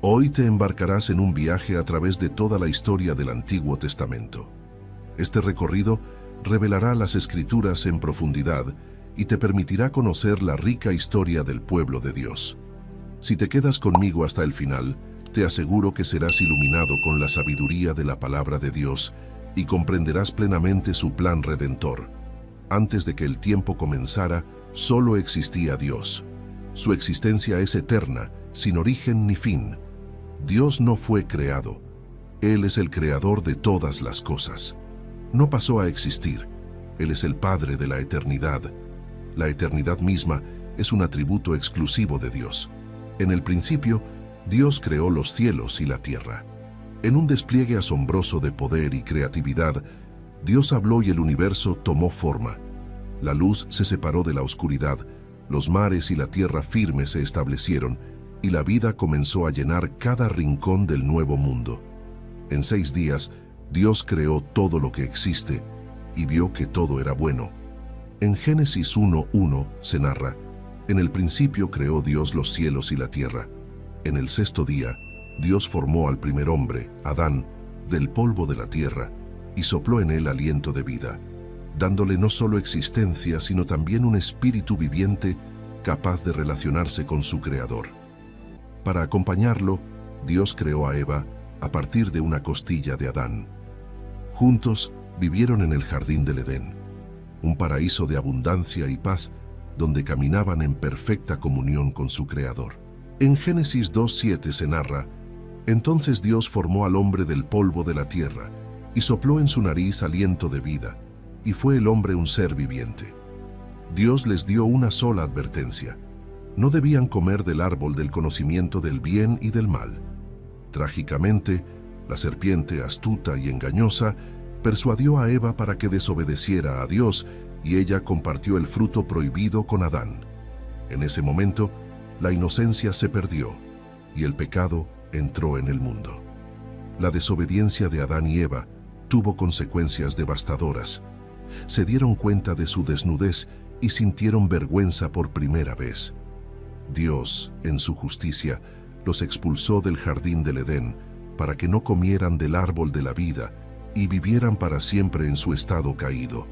Hoy te embarcarás en un viaje a través de toda la historia del Antiguo Testamento. Este recorrido revelará las Escrituras en profundidad y te permitirá conocer la rica historia del pueblo de Dios. Si te quedas conmigo hasta el final, te aseguro que serás iluminado con la sabiduría de la palabra de Dios y comprenderás plenamente su plan redentor. Antes de que el tiempo comenzara, solo existía Dios. Su existencia es eterna, sin origen ni fin. Dios no fue creado. Él es el creador de todas las cosas. No pasó a existir. Él es el Padre de la eternidad. La eternidad misma es un atributo exclusivo de Dios. En el principio, Dios creó los cielos y la tierra. En un despliegue asombroso de poder y creatividad, Dios habló y el universo tomó forma. La luz se separó de la oscuridad, los mares y la tierra firme se establecieron, y la vida comenzó a llenar cada rincón del nuevo mundo. En 6 días, Dios creó todo lo que existe y vio que todo era bueno. En Génesis 1:1 se narra: en el principio creó Dios los cielos y la tierra. En el 6º día, Dios formó al primer hombre, Adán, del polvo de la tierra, y sopló en él aliento de vida, dándole no solo existencia, sino también un espíritu viviente capaz de relacionarse con su Creador. Para acompañarlo, Dios creó a Eva a partir de una costilla de Adán. Juntos vivieron en el jardín del Edén, un paraíso de abundancia y paz donde caminaban en perfecta comunión con su Creador. En Génesis 2:7 se narra: entonces Dios formó al hombre del polvo de la tierra y sopló en su nariz aliento de vida, y fue el hombre un ser viviente. Dios les dio una sola advertencia: no debían comer del árbol del conocimiento del bien y del mal. Trágicamente, la serpiente, astuta y engañosa, persuadió a Eva para que desobedeciera a Dios, y ella compartió el fruto prohibido con Adán. En ese momento, la inocencia se perdió, y el pecado entró en el mundo. La desobediencia de Adán y Eva tuvo consecuencias devastadoras. Se dieron cuenta de su desnudez y sintieron vergüenza por primera vez. Dios, en su justicia, los expulsó del jardín del Edén para que no comieran del árbol de la vida y vivieran para siempre en su estado caído.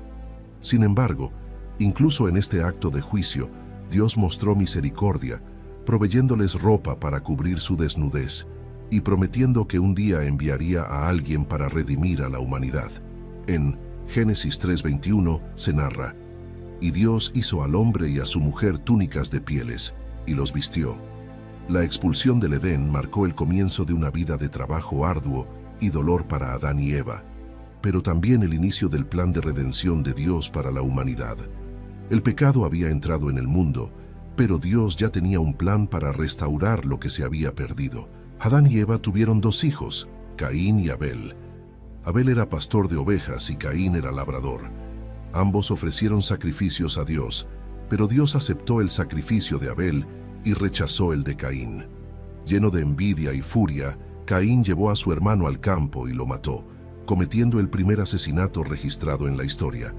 Sin embargo, incluso en este acto de juicio, Dios mostró misericordia, proveyéndoles ropa para cubrir su desnudez y prometiendo que un día enviaría a alguien para redimir a la humanidad. En Génesis 3:21 se narra: y Dios hizo al hombre y a su mujer túnicas de pieles, y los vistió. La expulsión del Edén marcó el comienzo de una vida de trabajo arduo y dolor para Adán y Eva, pero también el inicio del plan de redención de Dios para la humanidad. El pecado había entrado en el mundo, pero Dios ya tenía un plan para restaurar lo que se había perdido. Adán y Eva tuvieron 2 hijos, Caín y Abel. Abel era pastor de ovejas y Caín era labrador. Ambos ofrecieron sacrificios a Dios, pero Dios aceptó el sacrificio de Abel y rechazó el de Caín. Lleno de envidia y furia, Caín llevó a su hermano al campo y lo mató, cometiendo el primer asesinato registrado en la historia.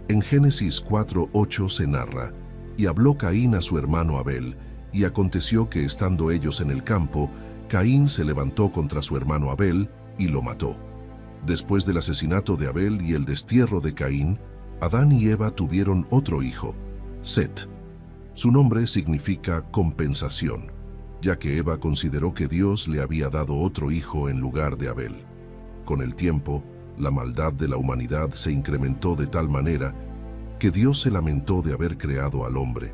En Génesis 4:8 se narra: y habló Caín a su hermano Abel, y aconteció que estando ellos en el campo, Caín se levantó contra su hermano Abel y lo mató. Después del asesinato de Abel y el destierro de Caín, Adán y Eva tuvieron otro hijo, Set. Su nombre significa compensación, ya que Eva consideró que Dios le había dado otro hijo en lugar de Abel. Con el tiempo, la maldad de la humanidad se incrementó de tal manera que Dios se lamentó de haber creado al hombre.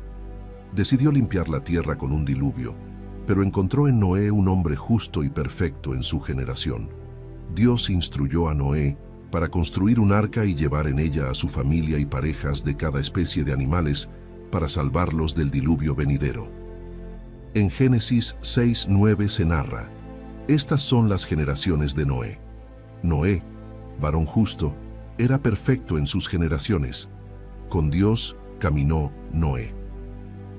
Decidió limpiar la tierra con un diluvio, pero encontró en Noé un hombre justo y perfecto en su generación. Dios instruyó a Noé para construir un arca y llevar en ella a su familia y parejas de cada especie de animales para salvarlos del diluvio venidero. En Génesis 6:9 se narra: estas son las generaciones de Noé. Noé, varón justo, era perfecto en sus generaciones. Con Dios caminó Noé.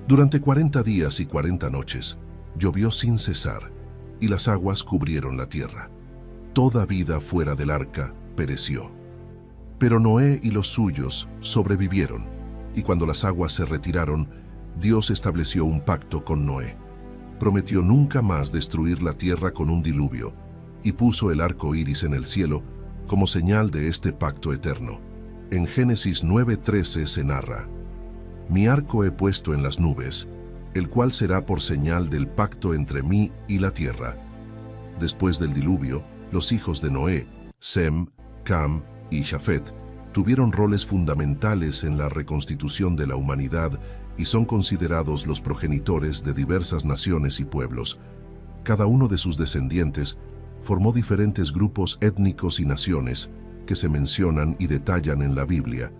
Durante 40 días y 40 noches, llovió sin cesar, y las aguas cubrieron la tierra. Toda vida fuera del arca pereció. Pero Noé y los suyos sobrevivieron, y cuando las aguas se retiraron, Dios estableció un pacto con Noé. prometió nunca más destruir la tierra con un diluvio y puso el arco iris en el cielo como señal de este pacto eterno. En Génesis 9:13 se narra: Mi arco he puesto en las nubes, el cual será por señal del pacto entre mí y la tierra. Después del diluvio, los hijos de Noé, Sem, Cam y Jafet, tuvieron roles fundamentales en la reconstitución de la humanidad y son considerados los progenitores de diversas naciones y pueblos. Cada uno de sus descendientes formó diferentes grupos étnicos y naciones que se mencionan y detallan en la Biblia.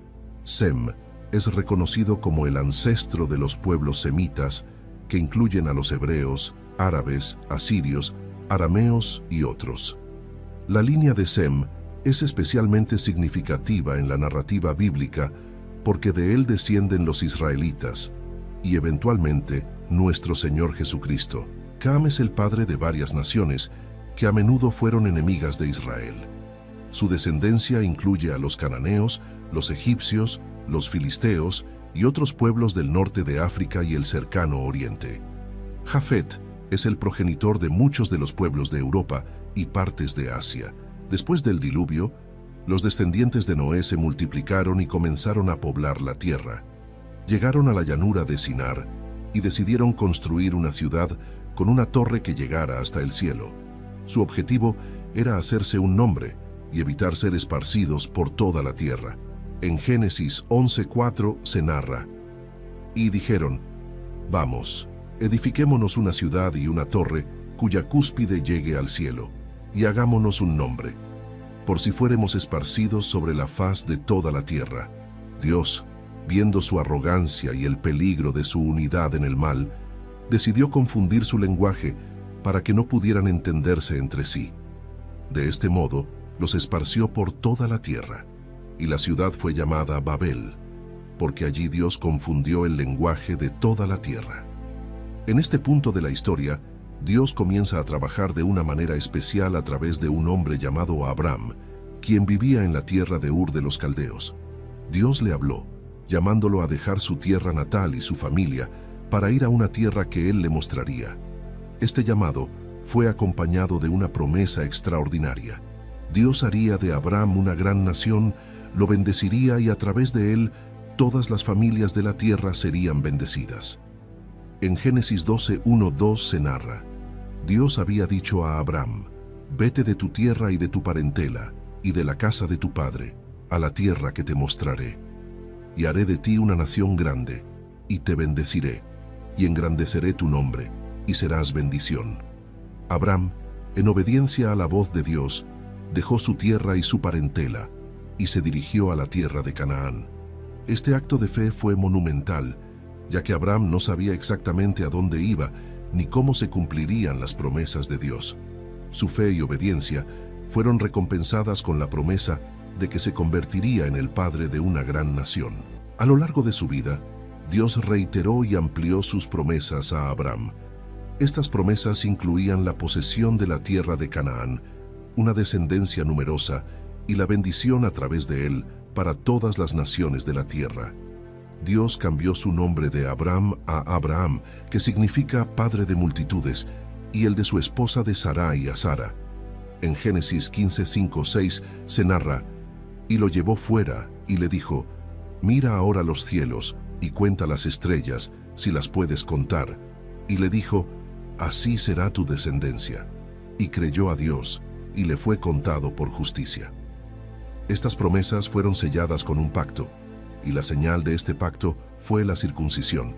Sem es reconocido como el ancestro de los pueblos semitas, que incluyen a los hebreos, árabes, asirios, arameos y otros. La línea de Sem es especialmente significativa en la narrativa bíblica porque de él descienden los israelitas y eventualmente nuestro Señor Jesucristo. Cam es el padre de varias naciones que a menudo fueron enemigas de Israel. Su descendencia incluye a los cananeos, los egipcios, los filisteos y otros pueblos del norte de África y el cercano oriente. Jafet es el progenitor de muchos de los pueblos de Europa y partes de Asia. Después del diluvio, los descendientes de Noé se multiplicaron y comenzaron a poblar la tierra. Llegaron a la llanura de Sinar y decidieron construir una ciudad con una torre que llegara hasta el cielo. Su objetivo era hacerse un nombre y evitar ser esparcidos por toda la tierra. En Génesis 11:4 se narra: Y dijeron: Vamos, edifiquémonos una ciudad y una torre cuya cúspide llegue al cielo, y hagámonos un nombre, por si fuéremos esparcidos sobre la faz de toda la tierra. Dios, viendo su arrogancia y el peligro de su unidad en el mal, decidió confundir su lenguaje para que no pudieran entenderse entre sí. De este modo, los esparció por toda la tierra, y la ciudad fue llamada Babel, porque allí Dios confundió el lenguaje de toda la tierra. En este punto de la historia, Dios comienza a trabajar de una manera especial a través de un hombre llamado Abram, quien vivía en la tierra de Ur de los Caldeos. Dios le habló, llamándolo a dejar su tierra natal y su familia para ir a una tierra que él le mostraría. Este llamado fue acompañado de una promesa extraordinaria. Dios haría de Abram una gran nación, lo bendeciría y a través de él todas las familias de la tierra serían bendecidas. En Génesis 12:1-2 se narra: Dios había dicho a Abram: Vete de tu tierra y de tu parentela, y de la casa de tu padre, a la tierra que te mostraré. Y haré de ti una nación grande, y te bendeciré, y engrandeceré tu nombre, y serás bendición. Abram, en obediencia a la voz de Dios, dejó su tierra y su parentela, y se dirigió a la tierra de Canaán. Este acto de fe fue monumental, ya que Abram no sabía exactamente a dónde iba, ni cómo se cumplirían las promesas de Dios. Su fe y obediencia fueron recompensadas con la promesa de que se convertiría en el padre de una gran nación. A lo largo de su vida, Dios reiteró y amplió sus promesas a Abram. Estas promesas incluían la posesión de la tierra de Canaán, una descendencia numerosa y la bendición a través de él para todas las naciones de la tierra. Dios cambió su nombre de Abram a Abraham, que significa padre de multitudes, y el de su esposa de Sarai a Sara. En Génesis 15:5-6 se narra: Y lo llevó fuera y le dijo: Mira ahora los cielos y cuenta las estrellas, si las puedes contar. Y le dijo: Así será tu descendencia. Y creyó a Dios, y le fue contado por justicia. Estas promesas fueron selladas con un pacto, y la señal de este pacto fue la circuncisión.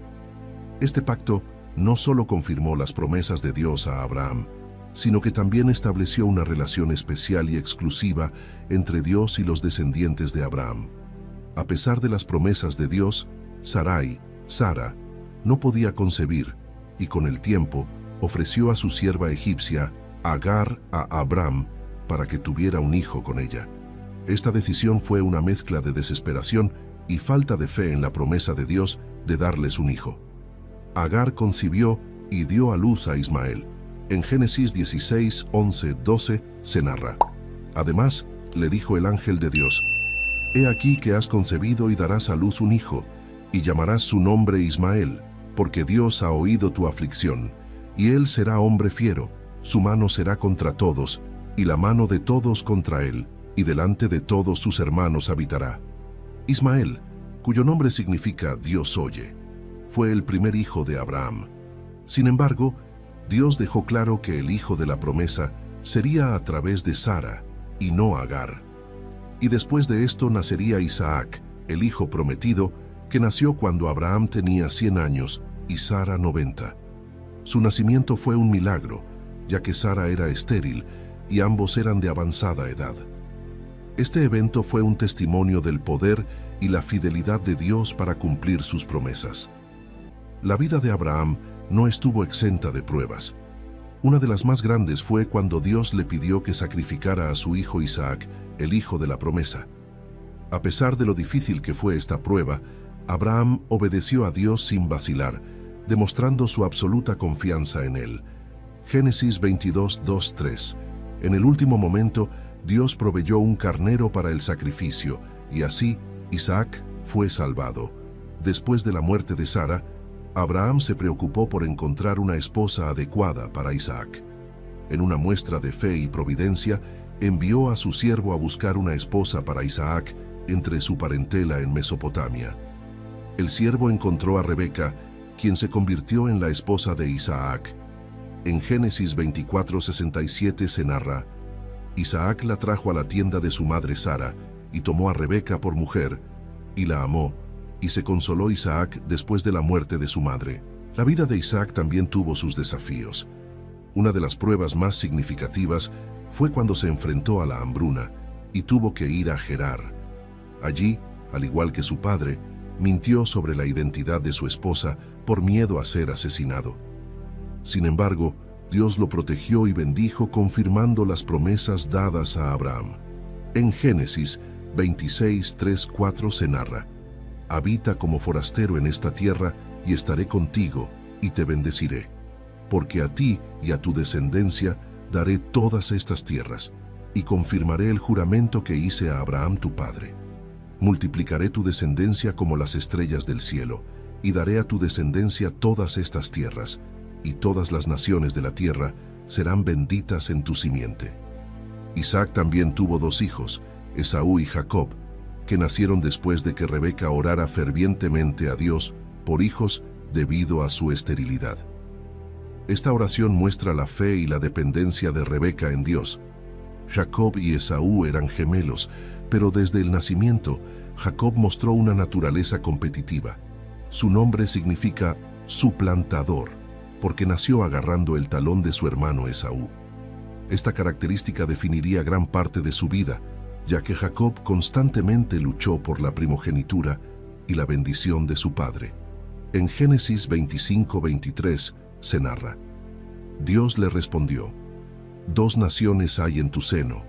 Este pacto no solo confirmó las promesas de Dios a Abraham, sino que también estableció una relación especial y exclusiva entre Dios y los descendientes de Abraham. A pesar de las promesas de Dios, Sara, no podía concebir, y con el tiempo ofreció a su sierva egipcia, Agar, a Abram, para que tuviera un hijo con ella. Esta decisión fue una mezcla de desesperación y falta de fe en la promesa de Dios de darles un hijo. Agar concibió y dio a luz a Ismael. En Génesis 16:11-12 se narra: Además, le dijo el ángel de Dios: He aquí que has concebido y darás a luz un hijo, y llamarás su nombre Ismael, porque Dios ha oído tu aflicción, y él será hombre fiero, su mano será contra todos, y la mano de todos contra él, y delante de todos sus hermanos habitará. Ismael, cuyo nombre significa Dios oye, fue el primer hijo de Abraham. Sin embargo, Dios dejó claro que el hijo de la promesa sería a través de Sara, y no Agar. Y después de esto nacería Isaac, el hijo prometido, que nació cuando Abraham tenía 100 años y Sara 90. Su nacimiento fue un milagro, ya que Sara era estéril y ambos eran de avanzada edad. Este evento fue un testimonio del poder y la fidelidad de Dios para cumplir sus promesas. La vida de Abraham no estuvo exenta de pruebas. Una de las más grandes fue cuando Dios le pidió que sacrificara a su hijo Isaac, el hijo de la promesa. A pesar de lo difícil que fue esta prueba, Abraham obedeció a Dios sin vacilar, demostrando su absoluta confianza en él. Génesis 22, 2, 3. En el último momento, Dios proveyó un carnero para el sacrificio, y así Isaac fue salvado. Después de la muerte de Sara, Abraham se preocupó por encontrar una esposa adecuada para Isaac. En una muestra de fe y providencia, envió a su siervo a buscar una esposa para Isaac entre su parentela en Mesopotamia. El siervo encontró a Rebeca, quien se convirtió en la esposa de Isaac. En Génesis 24:67 se narra: Isaac la trajo a la tienda de su madre Sara, y tomó a Rebeca por mujer, y la amó, y se consoló Isaac después de la muerte de su madre. La vida de Isaac también tuvo sus desafíos. Una de las pruebas más significativas fue cuando se enfrentó a la hambruna y tuvo que ir a Gerar. Allí, al igual que su padre, mintió sobre la identidad de su esposa por miedo a ser asesinado. Sin embargo, Dios lo protegió y bendijo, confirmando las promesas dadas a Abraham. En Génesis 26, 3, 4 se narra: Habita como forastero en esta tierra, y estaré contigo, y te bendeciré. Porque a ti y a tu descendencia daré todas estas tierras, y confirmaré el juramento que hice a Abraham tu padre. Multiplicaré tu descendencia como las estrellas del cielo, y daré a tu descendencia todas estas tierras, y todas las naciones de la tierra serán benditas en tu simiente. Isaac también tuvo 2 hijos, Esaú y Jacob, que nacieron después de que Rebeca orara fervientemente a Dios por hijos debido a su esterilidad. Esta oración muestra la fe y la dependencia de Rebeca en Dios. Jacob y Esaú eran gemelos, pero desde el nacimiento, Jacob mostró una naturaleza competitiva. Su nombre significa suplantador, porque nació agarrando el talón de su hermano Esaú. Esta característica definiría gran parte de su vida, ya que Jacob constantemente luchó por la primogenitura y la bendición de su padre. En Génesis 25:23 se narra: Dios le respondió: 2 naciones hay en tu seno,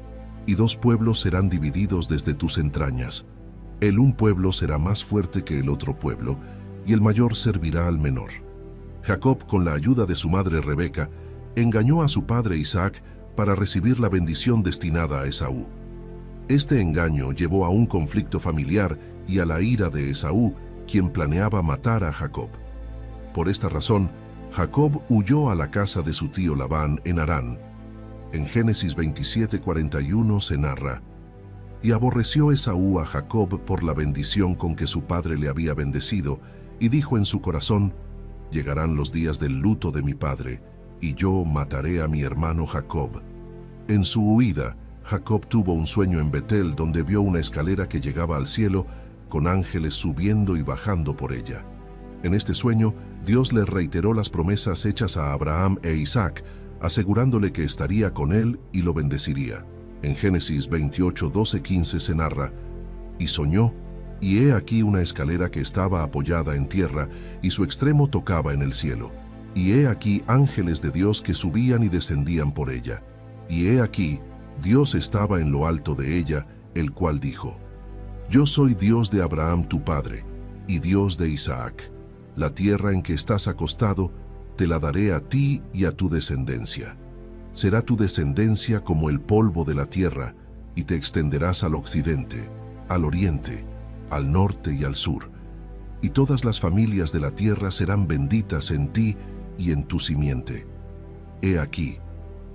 y 2 pueblos serán divididos desde tus entrañas. El un pueblo será más fuerte que el otro pueblo, y el mayor servirá al menor. Jacob, con la ayuda de su madre Rebeca, engañó a su padre Isaac para recibir la bendición destinada a Esaú. Este engaño llevó a un conflicto familiar y a la ira de Esaú, quien planeaba matar a Jacob. Por esta razón, Jacob huyó a la casa de su tío Labán en Harán. En Génesis 27:41 se narra: Y aborreció Esaú a Jacob por la bendición con que su padre le había bendecido, y dijo en su corazón: Llegarán los días del luto de mi padre, y yo mataré a mi hermano Jacob. En su huida, Jacob tuvo un sueño en Betel, donde vio una escalera que llegaba al cielo, con ángeles subiendo y bajando por ella. En este sueño, Dios le reiteró las promesas hechas a Abraham e Isaac, asegurándole que estaría con él y lo bendeciría. En Génesis 28, 12, 15 se narra: Y soñó, y he aquí una escalera que estaba apoyada en tierra, y su extremo tocaba en el cielo. Y he aquí ángeles de Dios que subían y descendían por ella. Y he aquí, Dios estaba en lo alto de ella, el cual dijo: Yo soy Dios de Abraham tu padre, y Dios de Isaac. La tierra en que estás acostado, te la daré a ti y a tu descendencia. Será tu descendencia como el polvo de la tierra, y te extenderás al occidente, al oriente, al norte y al sur. Y todas las familias de la tierra serán benditas en ti y en tu simiente. He aquí,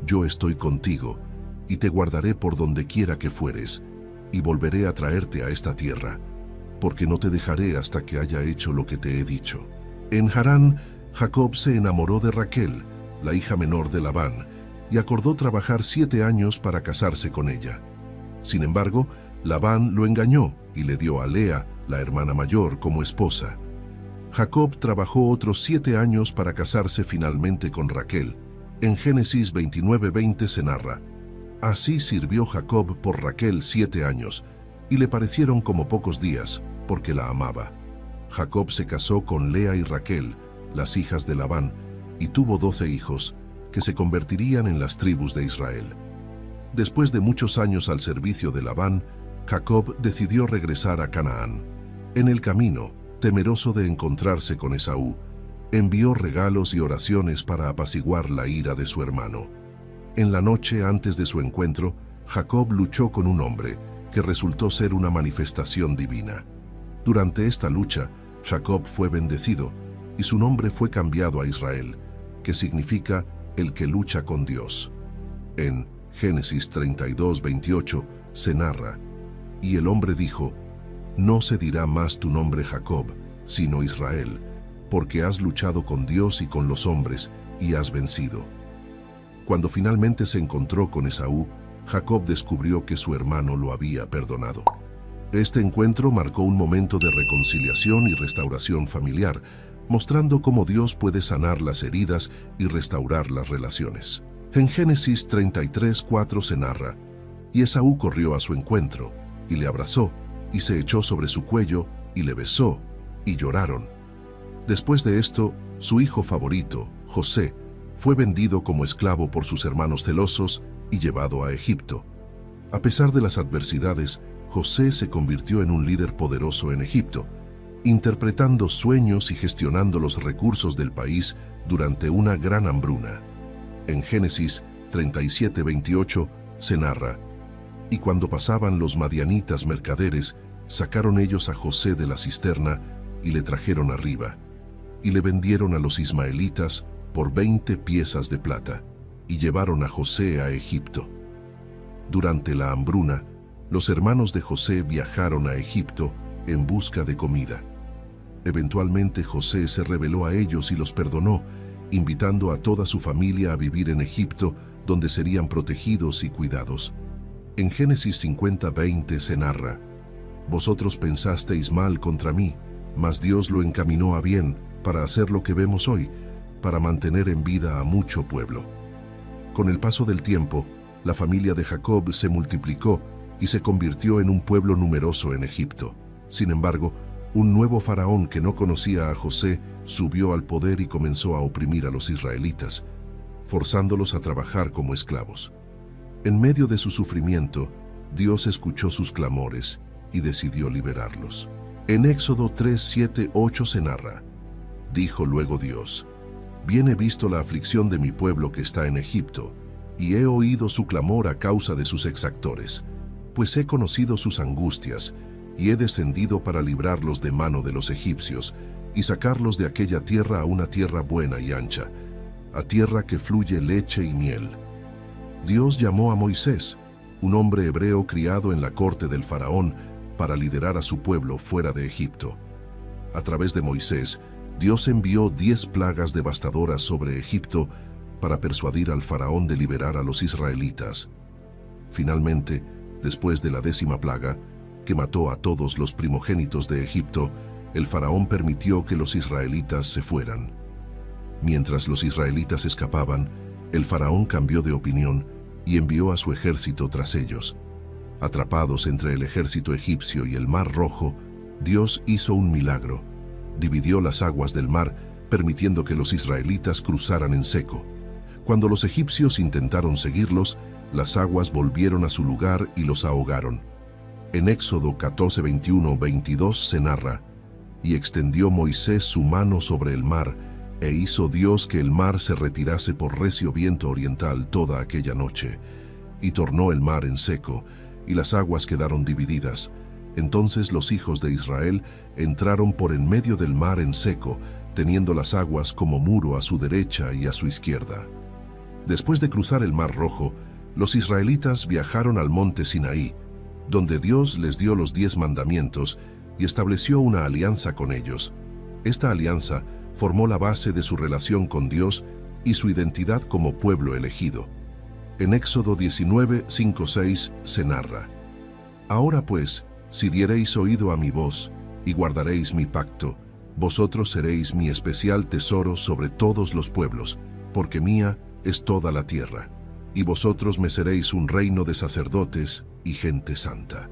yo estoy contigo, y te guardaré por donde quiera que fueres, y volveré a traerte a esta tierra, porque no te dejaré hasta que haya hecho lo que te he dicho. En Harán, Jacob se enamoró de Raquel, la hija menor de Labán, y acordó trabajar 7 años para casarse con ella. Sin embargo, Labán lo engañó y le dio a Lea, la hermana mayor, como esposa. Jacob trabajó otros 7 años para casarse finalmente con Raquel. En Génesis 29:20 se narra: así sirvió Jacob por Raquel 7 años, y le parecieron como pocos días, porque la amaba. Jacob se casó con Lea y Raquel, las hijas de Labán, y tuvo 12 hijos, que se convertirían en las tribus de Israel. Después de muchos años al servicio de Labán, Jacob decidió regresar a Canaán. En el camino, temeroso de encontrarse con Esaú, envió regalos y oraciones para apaciguar la ira de su hermano. En la noche antes de su encuentro, Jacob luchó con un hombre, que resultó ser una manifestación divina. Durante esta lucha, Jacob fue bendecido, y su nombre fue cambiado a Israel, que significa el que lucha con Dios. En Génesis 32:28 se narra: y el hombre dijo: no se dirá más tu nombre Jacob, sino Israel, porque has luchado con Dios y con los hombres, y has vencido. Cuando finalmente se encontró con Esaú, Jacob descubrió que su hermano lo había perdonado. Este encuentro marcó un momento de reconciliación y restauración familiar, mostrando cómo Dios puede sanar las heridas y restaurar las relaciones. En Génesis 33:4 se narra: y Esaú corrió a su encuentro, y le abrazó, y se echó sobre su cuello, y le besó, y lloraron. Después de esto, su hijo favorito, José, fue vendido como esclavo por sus hermanos celosos y llevado a Egipto. A pesar de las adversidades, José se convirtió en un líder poderoso en Egipto, interpretando sueños y gestionando los recursos del país durante una gran hambruna. En Génesis 37:28 se narra: y cuando pasaban los madianitas mercaderes, sacaron ellos a José de la cisterna y le trajeron arriba, y le vendieron a los ismaelitas por 20 piezas de plata, y llevaron a José a Egipto. Durante la hambruna, los hermanos de José viajaron a Egipto en busca de comida. Eventualmente José se reveló a ellos y los perdonó, invitando a toda su familia a vivir en Egipto, donde serían protegidos y cuidados. En Génesis 50:20 se narra: vosotros pensasteis mal contra mí, mas Dios lo encaminó a bien para hacer lo que vemos hoy, para mantener en vida a mucho pueblo. Con el paso del tiempo, la familia de Jacob se multiplicó y se convirtió en un pueblo numeroso en Egipto. Sin embargo, un nuevo faraón que no conocía a José subió al poder y comenzó a oprimir a los israelitas, forzándolos a trabajar como esclavos. En medio de su sufrimiento, Dios escuchó sus clamores y decidió liberarlos. En Éxodo 3:7-8 se narra: dijo luego Dios: bien he visto la aflicción de mi pueblo que está en Egipto, y he oído su clamor a causa de sus exactores, pues he conocido sus angustias, y he descendido para librarlos de mano de los egipcios, y sacarlos de aquella tierra a una tierra buena y ancha, a tierra que fluye leche y miel. Dios llamó a Moisés, un hombre hebreo criado en la corte del faraón, para liderar a su pueblo fuera de Egipto. A través de Moisés, Dios envió 10 plagas devastadoras sobre Egipto para persuadir al faraón de liberar a los israelitas. Finalmente, después de la 10ª plaga, que mató a todos los primogénitos de Egipto, el faraón permitió que los israelitas se fueran. Mientras los israelitas escapaban, el faraón cambió de opinión y envió a su ejército tras ellos. Atrapados entre el ejército egipcio y el Mar Rojo, Dios hizo un milagro. Dividió las aguas del mar, permitiendo que los israelitas cruzaran en seco. Cuando los egipcios intentaron seguirlos, las aguas volvieron a su lugar y los ahogaron. En Éxodo 14:21-22 se narra: y extendió Moisés su mano sobre el mar, e hizo Dios que el mar se retirase por recio viento oriental toda aquella noche. Y tornó el mar en seco, y las aguas quedaron divididas. Entonces los hijos de Israel entraron por en medio del mar en seco, teniendo las aguas como muro a su derecha y a su izquierda. Después de cruzar el Mar Rojo, los israelitas viajaron al monte Sinaí, donde Dios les dio los 10 mandamientos y estableció una alianza con ellos. Esta alianza formó la base de su relación con Dios y su identidad como pueblo elegido. En Éxodo 19, 5, 6 se narra: Ahora pues, si diereis oído a mi voz y guardaréis mi pacto, vosotros seréis mi especial tesoro sobre todos los pueblos, porque mía es toda la tierra, y vosotros me seréis un reino de sacerdotes y gente santa.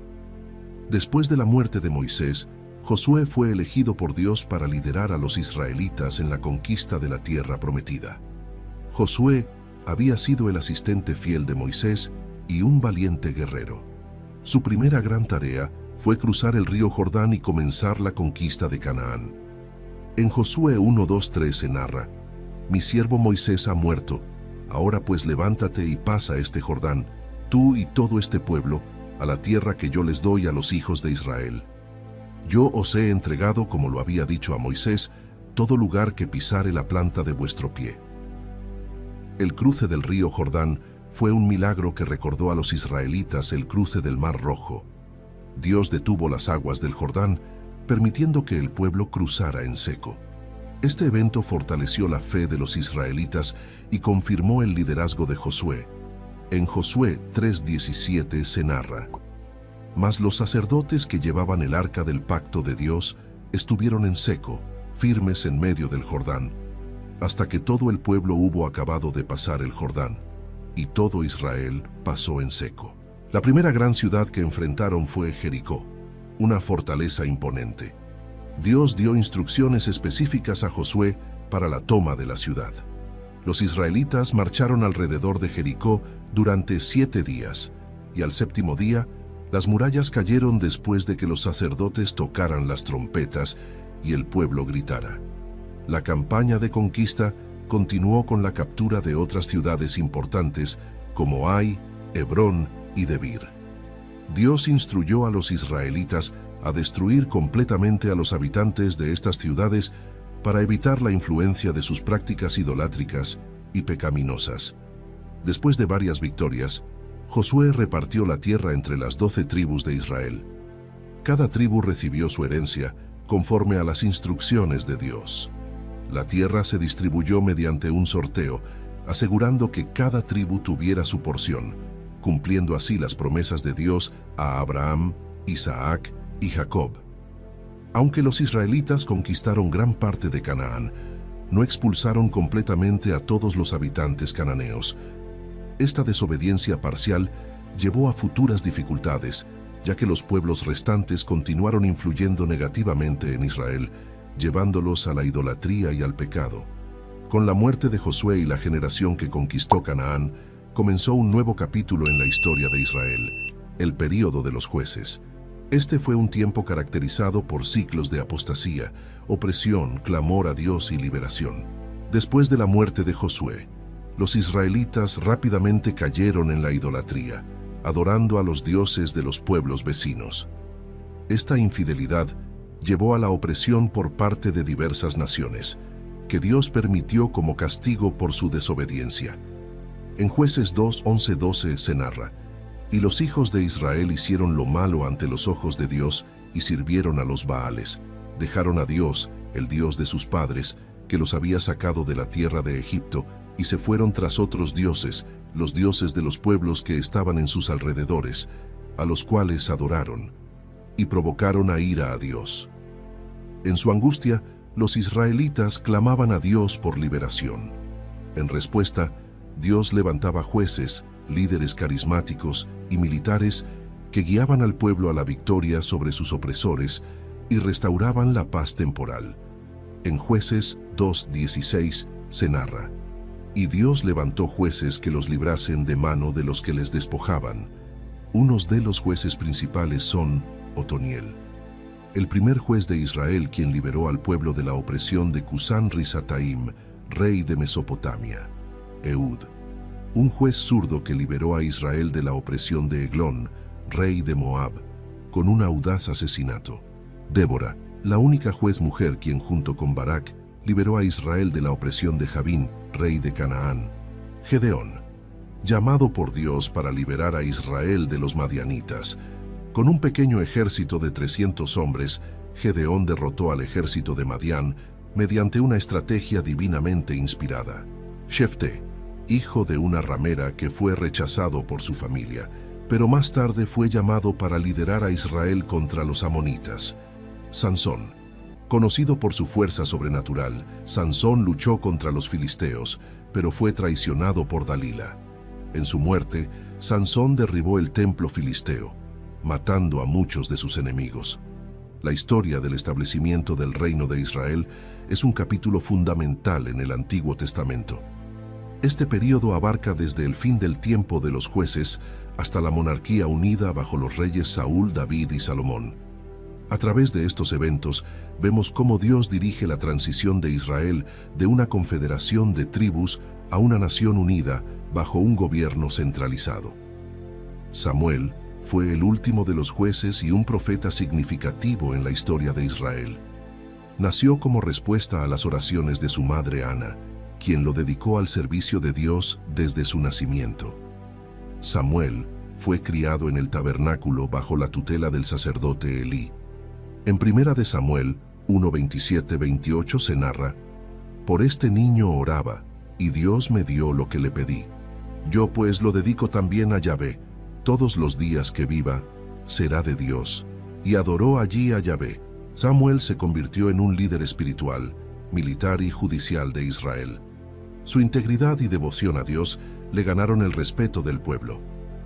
Después de la muerte de Moisés, Josué fue elegido por Dios para liderar a los israelitas en la conquista de la tierra prometida. Josué había sido el asistente fiel de Moisés y un valiente guerrero. Su primera gran tarea fue cruzar el río Jordán y comenzar la conquista de Canaán. En Josué 1, 2, 3 se narra: Mi siervo Moisés ha muerto. Ahora pues levántate y pasa este Jordán, tú y todo este pueblo, a la tierra que yo les doy a los hijos de Israel. Yo os he entregado, como lo había dicho a Moisés, todo lugar que pisare la planta de vuestro pie. El cruce del río Jordán fue un milagro que recordó a los israelitas el cruce del Mar Rojo. Dios detuvo las aguas del Jordán, permitiendo que el pueblo cruzara en seco. Este evento fortaleció la fe de los israelitas y confirmó el liderazgo de Josué. En Josué 3:17 se narra: Mas los sacerdotes que llevaban el arca del pacto de Dios estuvieron en seco, firmes en medio del Jordán, hasta que todo el pueblo hubo acabado de pasar el Jordán, y todo Israel pasó en seco. La primera gran ciudad que enfrentaron fue Jericó, una fortaleza imponente. Dios dio instrucciones específicas a Josué para la toma de la ciudad. Los israelitas marcharon alrededor de Jericó durante 7 días, y al 7º día, las murallas cayeron después de que los sacerdotes tocaran las trompetas y el pueblo gritara. La campaña de conquista continuó con la captura de otras ciudades importantes como Ai, Hebrón y Debir. Dios instruyó a los israelitas a destruir completamente a los habitantes de estas ciudades para evitar la influencia de sus prácticas idolátricas y pecaminosas. Después de varias victorias, Josué repartió la tierra entre las 12 tribus de Israel. Cada tribu recibió su herencia conforme a las instrucciones de Dios. La tierra se distribuyó mediante un sorteo, asegurando que cada tribu tuviera su porción, cumpliendo así las promesas de Dios a Abraham, Isaac y Jacob. Aunque los israelitas conquistaron gran parte de Canaán, no expulsaron completamente a todos los habitantes cananeos. Esta desobediencia parcial llevó a futuras dificultades, ya que los pueblos restantes continuaron influyendo negativamente en Israel, llevándolos a la idolatría y al pecado. Con la muerte de Josué y la generación que conquistó Canaán, comenzó un nuevo capítulo en la historia de Israel, el período de los jueces. Este fue un tiempo caracterizado por ciclos de apostasía, opresión, clamor a Dios y liberación. Después de la muerte de Josué, los israelitas rápidamente cayeron en la idolatría, adorando a los dioses de los pueblos vecinos. Esta infidelidad llevó a la opresión por parte de diversas naciones, que Dios permitió como castigo por su desobediencia. En Jueces 2, 11, 12 se narra: Y los hijos de Israel hicieron lo malo ante los ojos de Dios y sirvieron a los Baales. Dejaron a Dios, el Dios de sus padres, que los había sacado de la tierra de Egipto, y se fueron tras otros dioses, los dioses de los pueblos que estaban en sus alrededores, a los cuales adoraron, y provocaron a ira a Dios. En su angustia, los israelitas clamaban a Dios por liberación. En respuesta, Dios levantaba jueces, líderes carismáticos y militares que guiaban al pueblo a la victoria sobre sus opresores y restauraban la paz temporal. En Jueces 2:16 se narra: Y Dios levantó jueces que los librasen de mano de los que les despojaban. Unos de los jueces principales son Otoniel, el primer juez de Israel quien liberó al pueblo de la opresión de Cusán-Risataim, rey de Mesopotamia. Ehud, un juez zurdo que liberó a Israel de la opresión de Eglón, rey de Moab, con un audaz asesinato. Débora, la única juez mujer quien junto con Barak liberó a Israel de la opresión de Jabín, rey de Canaán. Gedeón, llamado por Dios para liberar a Israel de los madianitas. Con un pequeño ejército de 300 hombres, Gedeón derrotó al ejército de Madián mediante una estrategia divinamente inspirada. Jefté, hijo de una ramera que fue rechazado por su familia, pero más tarde fue llamado para liderar a Israel contra los amonitas. Sansón, conocido por su fuerza sobrenatural, Sansón luchó contra los filisteos, pero fue traicionado por Dalila. En su muerte, Sansón derribó el templo filisteo, matando a muchos de sus enemigos. La historia del establecimiento del reino de Israel es un capítulo fundamental en el Antiguo Testamento. Este período abarca desde el fin del tiempo de los jueces hasta la monarquía unida bajo los reyes Saúl, David y Salomón. A través de estos eventos, vemos cómo Dios dirige la transición de Israel de una confederación de tribus a una nación unida bajo un gobierno centralizado. Samuel fue el último de los jueces y un profeta significativo en la historia de Israel. Nació como respuesta a las oraciones de su madre Ana, quien lo dedicó al servicio de Dios desde su nacimiento. Samuel fue criado en el tabernáculo bajo la tutela del sacerdote Elí. En 1 de Samuel 1:27-28 se narra: «Por este niño oraba, y Dios me dio lo que le pedí. Yo pues lo dedico también a Yahvé. Todos los días que viva, será de Dios». Y adoró allí a Yahvé. Samuel se convirtió en un líder espiritual, militar y judicial de Israel. Su integridad y devoción a Dios le ganaron el respeto del pueblo.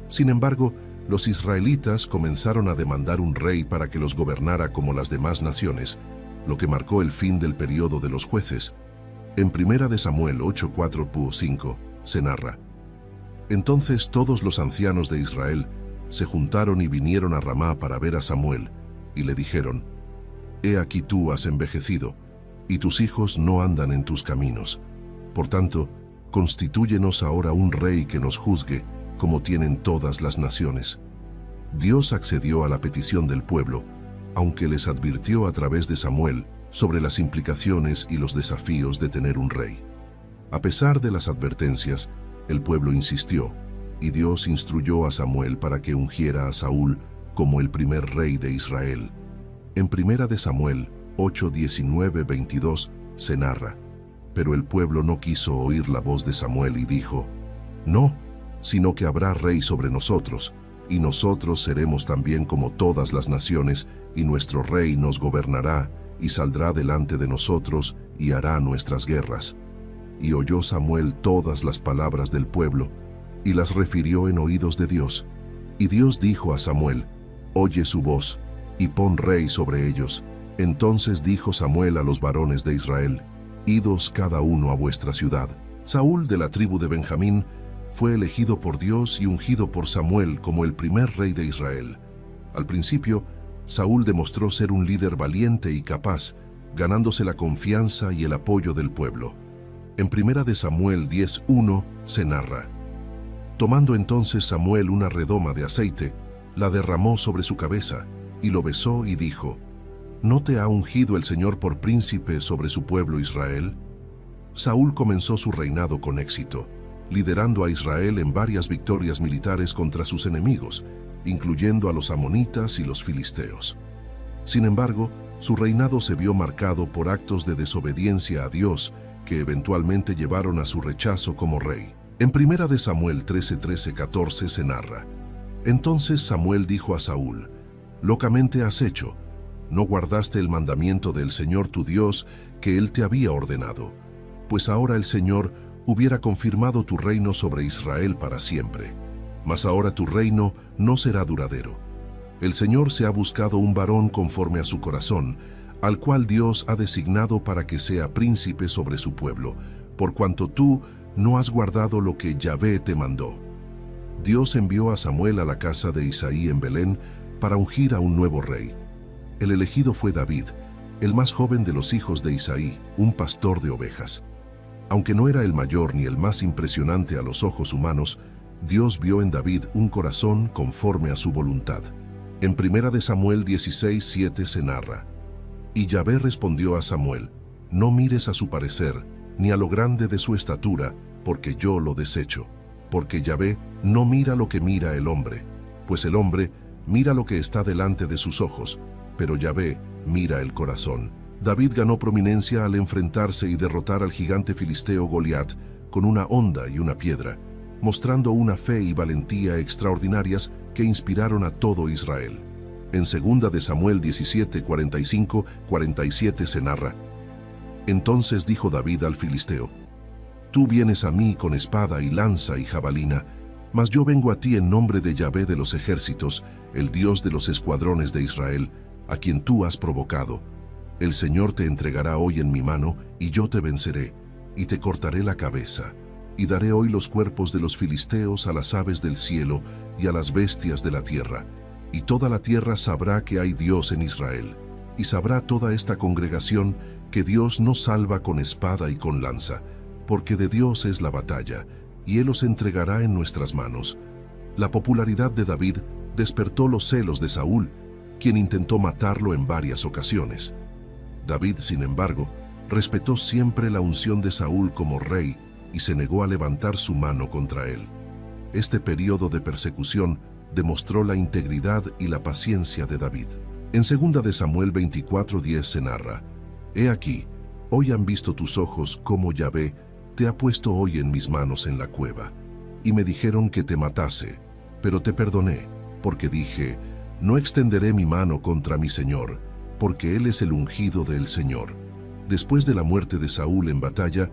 Sin embargo, los israelitas comenzaron a demandar un rey para que los gobernara como las demás naciones, lo que marcó el fin del periodo de los jueces. En 1 de Samuel 8:4-5 se narra: «Entonces todos los ancianos de Israel se juntaron y vinieron a Ramá para ver a Samuel, y le dijeron: He aquí tú has envejecido, y tus hijos no andan en tus caminos. Por tanto, constitúyenos ahora un rey que nos juzgue, como tienen todas las naciones». Dios accedió a la petición del pueblo, aunque les advirtió a través de Samuel sobre las implicaciones y los desafíos de tener un rey. A pesar de las advertencias, el pueblo insistió, y Dios instruyó a Samuel para que ungiera a Saúl como el primer rey de Israel. En 1 de Samuel 8:19-22 se narra: «Pero el pueblo no quiso oír la voz de Samuel y dijo: No, sino que habrá rey sobre nosotros, y nosotros seremos también como todas las naciones, y nuestro rey nos gobernará, y saldrá delante de nosotros, y hará nuestras guerras». Y oyó Samuel todas las palabras del pueblo, y las refirió en oídos de Dios. Y Dios dijo a Samuel: «Oye su voz, y pon rey sobre ellos». Entonces dijo Samuel a los varones de Israel: «Idos cada uno a vuestra ciudad». Saúl, de la tribu de Benjamín, fue elegido por Dios y ungido por Samuel como el primer rey de Israel. Al principio, Saúl demostró ser un líder valiente y capaz, ganándose la confianza y el apoyo del pueblo. En 1 de Samuel 10:1 se narra: «Tomando entonces Samuel una redoma de aceite, la derramó sobre su cabeza, y lo besó y dijo: ¿No te ha ungido el Señor por príncipe sobre su pueblo Israel?». Saúl comenzó su reinado con éxito, liderando a Israel en varias victorias militares contra sus enemigos, incluyendo a los amonitas y los filisteos. Sin embargo, su reinado se vio marcado por actos de desobediencia a Dios que eventualmente llevaron a su rechazo como rey. En 1 de Samuel 13:14 se narra: «Entonces Samuel dijo a Saúl: Locamente has hecho, no guardaste el mandamiento del Señor tu Dios que Él te había ordenado, pues ahora el Señor hubiera confirmado tu reino sobre Israel para siempre. Mas ahora tu reino no será duradero. El Señor se ha buscado un varón conforme a su corazón, al cual Dios ha designado para que sea príncipe sobre su pueblo, por cuanto tú no has guardado lo que Yahvé te mandó». Dios envió a Samuel a la casa de Isaí en Belén para ungir a un nuevo rey. El elegido fue David, el más joven de los hijos de Isaí, un pastor de ovejas. Aunque no era el mayor ni el más impresionante a los ojos humanos, Dios vio en David un corazón conforme a su voluntad. En 1 de Samuel 16:7 se narra: «Y Yahvé respondió a Samuel: No mires a su parecer, ni a lo grande de su estatura, porque yo lo desecho. Porque Yahvé no mira lo que mira el hombre, pues el hombre mira lo que está delante de sus ojos, pero Yahvé mira el corazón. David ganó prominencia al enfrentarse y derrotar al gigante filisteo Goliat con una honda y una piedra, mostrando una fe y valentía extraordinarias que inspiraron a todo Israel. En 2 de Samuel 17, 45-47 se narra: Entonces dijo David al filisteo: Tú vienes a mí con espada y lanza y jabalina, mas yo vengo a ti en nombre de Yahvé de los ejércitos, el Dios de los escuadrones de Israel, a quien tú has provocado. El Señor te entregará hoy en mi mano, y yo te venceré, y te cortaré la cabeza, y daré hoy los cuerpos de los filisteos a las aves del cielo y a las bestias de la tierra, y toda la tierra sabrá que hay Dios en Israel, y sabrá toda esta congregación que Dios no salva con espada y con lanza, porque de Dios es la batalla, y Él os entregará en nuestras manos. La popularidad de David despertó los celos de Saúl, quien intentó matarlo en varias ocasiones. David, sin embargo, respetó siempre la unción de Saúl como rey y se negó a levantar su mano contra él. Este periodo de persecución demostró la integridad y la paciencia de David. En 2 de Samuel 24:10 se narra: He aquí, hoy han visto tus ojos cómo Yahvé te ha puesto hoy en mis manos en la cueva. Y me dijeron que te matase, pero te perdoné, porque dije, no extenderé mi mano contra mi Señor, porque Él es el ungido del Señor. Después de la muerte de Saúl en batalla,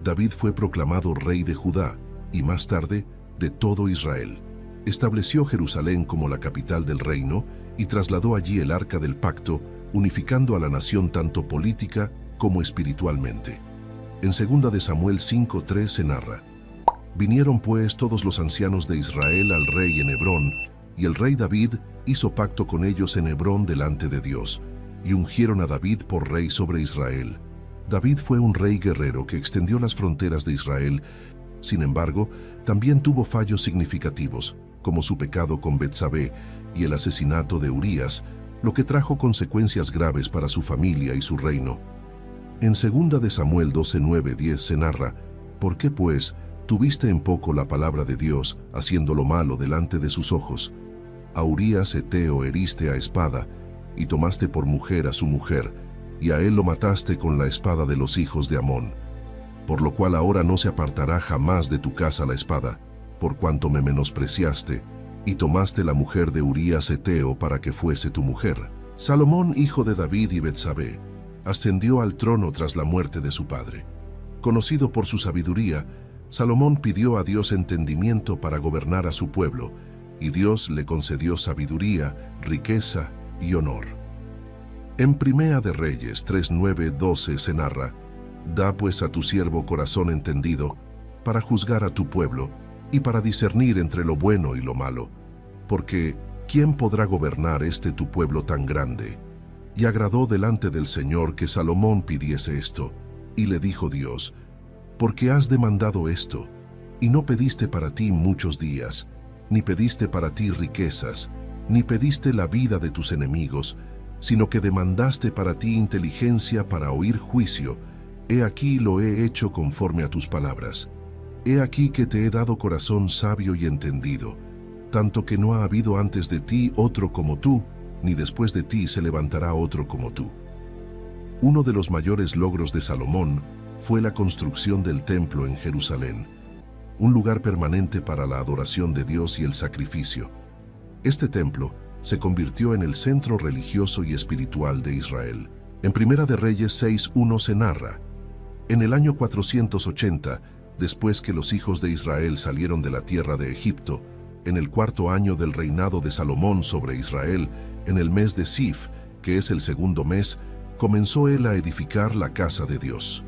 David fue proclamado rey de Judá, y más tarde, de todo Israel. Estableció Jerusalén como la capital del reino, y trasladó allí el arca del pacto, unificando a la nación tanto política como espiritualmente. En 2 de Samuel 5:3 se narra: Vinieron pues todos los ancianos de Israel al rey en Hebrón, y el rey David hizo pacto con ellos en Hebrón delante de Dios, y ungieron a David por rey sobre Israel. David fue un rey guerrero que extendió las fronteras de Israel. Sin embargo, también tuvo fallos significativos, como su pecado con Betsabé y el asesinato de Urías, lo que trajo consecuencias graves para su familia y su reino. En 2 de Samuel 12:9-10 se narra: ¿Por qué, pues, tuviste en poco la palabra de Dios, haciendo lo malo delante de sus ojos? A Urías heteo heriste a espada, y tomaste por mujer a su mujer, y a él lo mataste con la espada de los hijos de Amón. Por lo cual ahora no se apartará jamás de tu casa la espada, por cuanto me menospreciaste, y tomaste la mujer de Urías heteo para que fuese tu mujer. Salomón, hijo de David y Betsabé, ascendió al trono tras la muerte de su padre. Conocido por su sabiduría, Salomón pidió a Dios entendimiento para gobernar a su pueblo, y Dios le concedió sabiduría, riqueza y honor. En Primera de Reyes 3:9-12 se narra: Da pues a tu siervo corazón entendido, para juzgar a tu pueblo, y para discernir entre lo bueno y lo malo, porque ¿quién podrá gobernar tu pueblo tan grande? Y agradó delante del Señor que Salomón pidiese esto, y le dijo Dios: ¿Por qué has demandado esto? Y no pediste para ti muchos días, ni pediste para ti riquezas, ni pediste la vida de tus enemigos, sino que demandaste para ti inteligencia para oír juicio. He aquí lo he hecho conforme a tus palabras. He aquí que te he dado corazón sabio y entendido, tanto que no ha habido antes de ti otro como tú, ni después de ti se levantará otro como tú. Uno de los mayores logros de Salomón fue la construcción del templo en Jerusalén, un lugar permanente para la adoración de Dios y el sacrificio. Este templo se convirtió en el centro religioso y espiritual de Israel. En Primera de Reyes 6:1 se narra: En el año 480, después que los hijos de Israel salieron de la tierra de Egipto, en el 4.º año del reinado de Salomón sobre Israel, en el mes de Sif, que es el segundo mes, comenzó él a edificar la casa de Dios.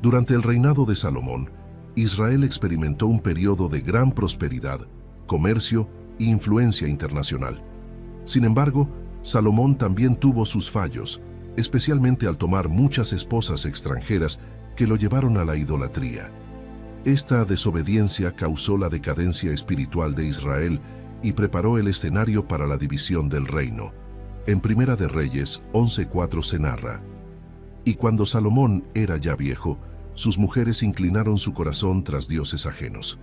Durante el reinado de Salomón, Israel experimentó un periodo de gran prosperidad, comercio e influencia internacional. Sin embargo, Salomón también tuvo sus fallos, especialmente al tomar muchas esposas extranjeras que lo llevaron a la idolatría. Esta desobediencia causó la decadencia espiritual de Israel y preparó el escenario para la división del reino. En Primera de Reyes 11:4 se narra: Y cuando Salomón era ya viejo, sus mujeres inclinaron su corazón tras dioses ajenos.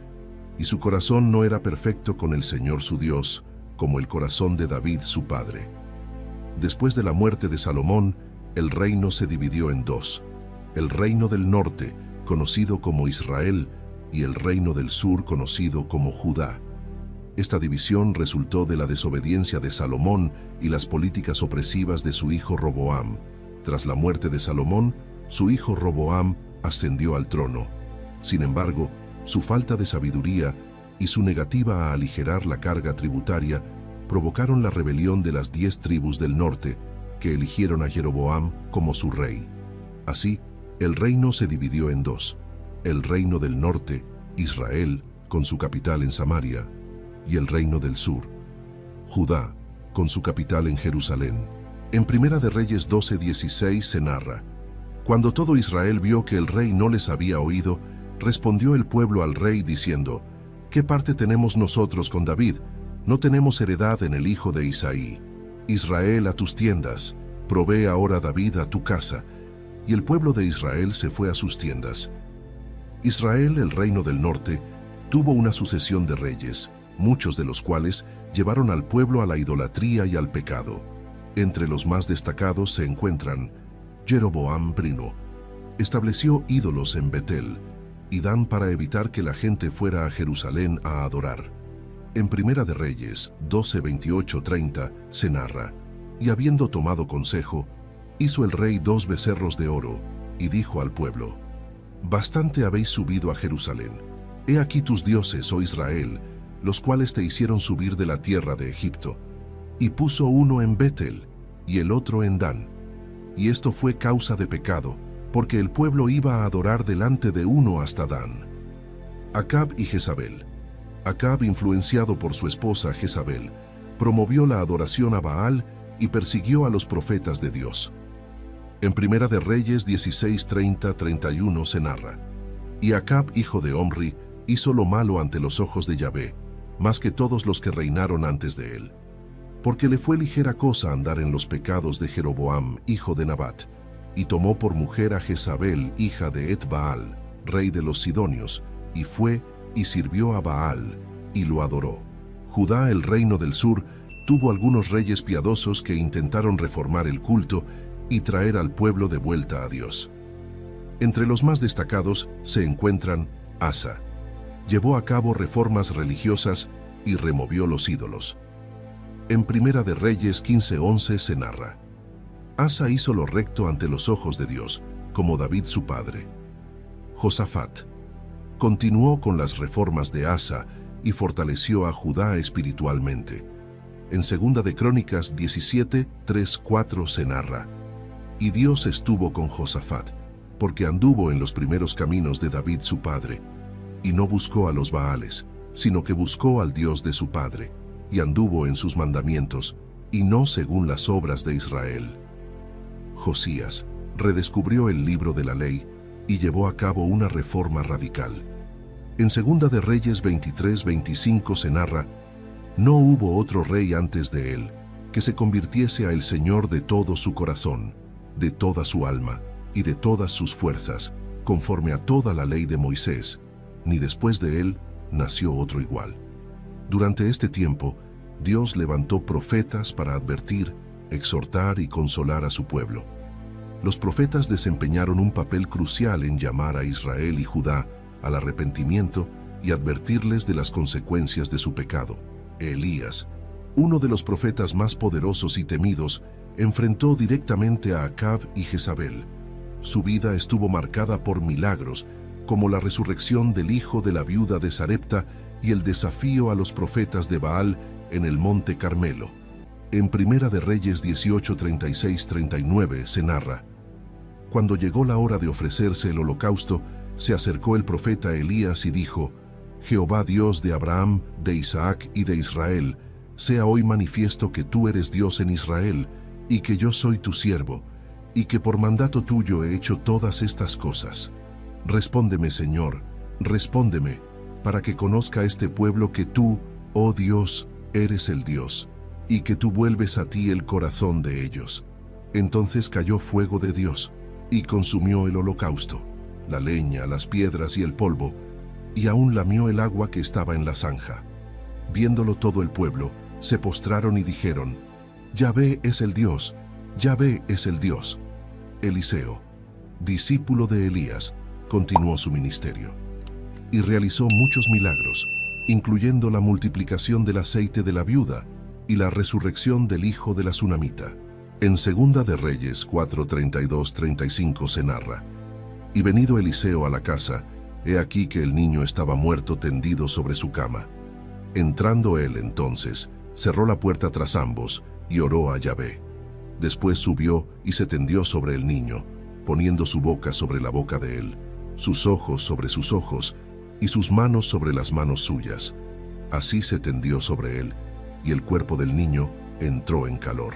Y su corazón no era perfecto con el Señor su Dios, como el corazón de David su padre. Después de la muerte de Salomón, el reino se dividió en dos: el reino del norte, conocido como Israel, y el reino del sur, conocido como Judá. Esta división resultó de la desobediencia de Salomón y las políticas opresivas de su hijo Roboam. Tras la muerte de Salomón, su hijo Roboam ascendió al trono. Sin embargo, su falta de sabiduría y su negativa a aligerar la carga tributaria provocaron la rebelión de las 10 tribus del norte, que eligieron a Jeroboam como su rey. Así, el reino se dividió en dos: el reino del norte, Israel, con su capital en Samaria, y el reino del sur, Judá, con su capital en Jerusalén. En Primera de Reyes 12:16 se narra: cuando todo Israel vio que el rey no les había oído, respondió el pueblo al rey diciendo: ¿qué parte tenemos nosotros con David? No tenemos heredad en el hijo de Isaí. Israel, a tus tiendas, provee ahora David a tu casa. Y el pueblo de Israel se fue a sus tiendas. Israel, el reino del norte, tuvo una sucesión de reyes, muchos de los cuales llevaron al pueblo a la idolatría y al pecado. Entre los más destacados se encuentran Jeroboam I. Estableció ídolos en Betel y Dan para evitar que la gente fuera a Jerusalén a adorar. En Primera de Reyes 12:28-30 se narra: y habiendo tomado consejo, hizo el rey 2 becerros de oro, y dijo al pueblo: bastante habéis subido a Jerusalén. He aquí tus dioses, oh Israel, los cuales te hicieron subir de la tierra de Egipto. Y puso uno en Betel, y el otro en Dan. Y esto fue causa de pecado, porque el pueblo iba a adorar delante de uno hasta Dan. Acab y Jezabel. Acab, influenciado por su esposa Jezabel, promovió la adoración a Baal y persiguió a los profetas de Dios. En Primera de Reyes 16:30-31 se narra: y Acab, hijo de Omri, hizo lo malo ante los ojos de Yahvé, más que todos los que reinaron antes de él. Porque le fue ligera cosa andar en los pecados de Jeroboam, hijo de Nabat, y tomó por mujer a Jezabel, hija de Et-Baal, rey de los Sidonios, y fue y sirvió a Baal, y lo adoró. Judá, el reino del sur, tuvo algunos reyes piadosos que intentaron reformar el culto y traer al pueblo de vuelta a Dios. Entre los más destacados se encuentran Asa. Llevó a cabo reformas religiosas y removió los ídolos. En Primera de Reyes 15:11 se narra: Asa hizo lo recto ante los ojos de Dios, como David su padre. Josafat continuó con las reformas de Asa y fortaleció a Judá espiritualmente. En Segunda de Crónicas 17:3-4 se narra: y Dios estuvo con Josafat, porque anduvo en los primeros caminos de David su padre, y no buscó a los Baales, sino que buscó al Dios de su padre, y anduvo en sus mandamientos, y no según las obras de Israel. Josías redescubrió el libro de la ley y llevó a cabo una reforma radical. En Segunda de Reyes 23:25 se narra: no hubo otro rey antes de él que se convirtiese a el Señor de todo su corazón, de toda su alma y de todas sus fuerzas, conforme a toda la ley de Moisés, ni después de él nació otro igual. Durante este tiempo, Dios levantó profetas para advertir, exhortar y consolar a su pueblo. Los profetas desempeñaron un papel crucial en llamar a Israel y Judá al arrepentimiento y advertirles de las consecuencias de su pecado. Elías, uno de los profetas más poderosos y temidos, enfrentó directamente a Acab y Jezabel. Su vida estuvo marcada por milagros, como la resurrección del hijo de la viuda de Sarepta y el desafío a los profetas de Baal en el monte Carmelo. En Primera de Reyes 18:36-39 se narra: cuando llegó la hora de ofrecerse el holocausto, se acercó el profeta Elías y dijo: Jehová Dios de Abraham, de Isaac y de Israel, sea hoy manifiesto que tú eres Dios en Israel, y que yo soy tu siervo, y que por mandato tuyo he hecho todas estas cosas. Respóndeme, Señor, respóndeme, para que conozca este pueblo que tú, oh Dios, eres el Dios, y que tú vuelves a ti el corazón de ellos. Entonces cayó fuego de Dios, y consumió el holocausto, la leña, las piedras y el polvo, y aún lamió el agua que estaba en la zanja. Viéndolo todo el pueblo, se postraron y dijeron: Yahvé es el Dios, Yahvé es el Dios. Eliseo, discípulo de Elías, continuó su ministerio y realizó muchos milagros, incluyendo la multiplicación del aceite de la viuda y la resurrección del hijo de la Sunamita. En Segunda de Reyes 4:32-35 se narra: Y venido Eliseo a la casa, he aquí que el niño estaba muerto tendido sobre su cama. Entrando él entonces, cerró la puerta tras ambos y oró a Yahvé. Después subió y se tendió sobre el niño, poniendo su boca sobre la boca de él, sus ojos sobre sus ojos y sus manos sobre las manos suyas. Así se tendió sobre él, y el cuerpo del niño entró en calor.